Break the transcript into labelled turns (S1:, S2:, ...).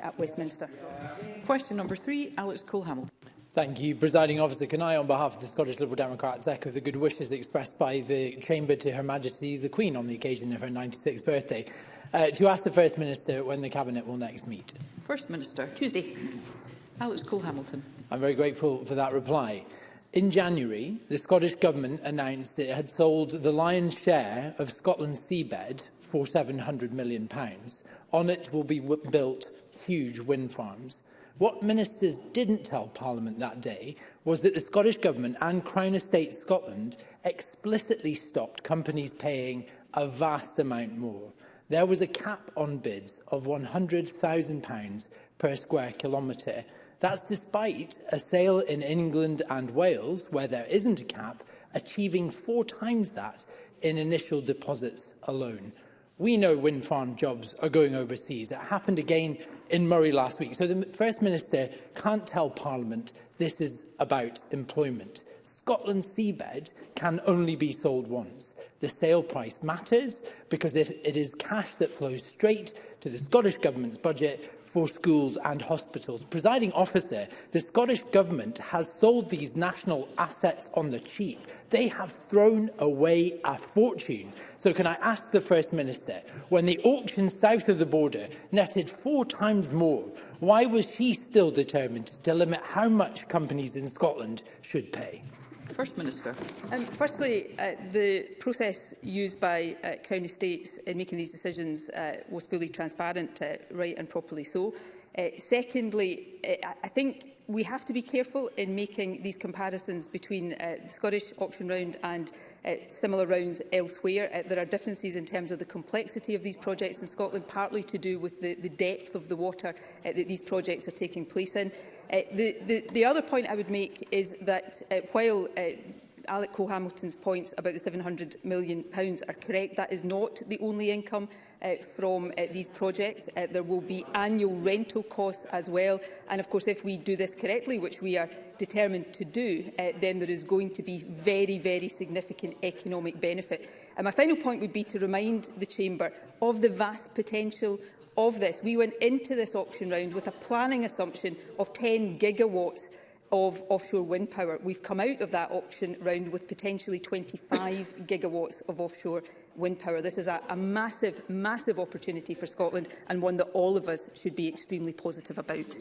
S1: at Westminster.
S2: Question number 3, Alex Cole-Hamilton.
S3: Thank you, Presiding Officer. Can I, on behalf of the Scottish Liberal Democrats, echo the good wishes expressed by the Chamber to Her Majesty the Queen on the occasion of her 96th birthday, to ask the First Minister when the Cabinet will next meet?
S2: First Minister.
S1: Tuesday.
S2: Alex Cole-Hamilton.
S3: I'm very grateful for that reply. In January, the Scottish Government announced it had sold the lion's share of Scotland's seabed for £700 million. On it will be built huge wind farms. What ministers didn't tell Parliament that day was that the Scottish Government and Crown Estate Scotland explicitly stopped companies paying a vast amount more. There was a cap on bids of £100,000 per square kilometre. That's despite a sale in England and Wales, where there isn't a cap, achieving 4 times that in initial deposits alone. We know wind farm jobs are going overseas. It happened again in Murray last week. So the First Minister can't tell Parliament this is about employment. Scotland's seabed can only be sold once. The sale price matters because if it is cash that flows straight to the Scottish Government's budget for schools and hospitals. Presiding Officer, the Scottish Government has sold these national assets on the cheap. They have thrown away a fortune. So can I ask the First Minister, when the auction south of the border netted 4 times more, why was she still determined to limit how much companies in Scotland should pay?
S2: First Minister.
S1: Firstly, the process used by Crown Estates in making these decisions was fully transparent, right and properly so. Secondly, I think we have to be careful in making these comparisons between the Scottish auction round and similar rounds elsewhere. There are differences in terms of the complexity of these projects in Scotland, partly to do with the depth of the water that these projects are taking place in. The other point I would make is that while Alex Cole-Hamilton's points about the £700 million are correct, that is not the only income from these projects. There will be annual rental costs as well. And of course, if we do this correctly, which we are determined to do, then there is going to be very, very significant economic benefit. And my final point would be to remind the Chamber of the vast potential of this. We went into this auction round with a planning assumption of 10 gigawatts of offshore wind power. We've come out of that auction round with potentially 25 gigawatts of offshore wind power. This is a massive, massive opportunity for Scotland, and one that all of us should be extremely positive about.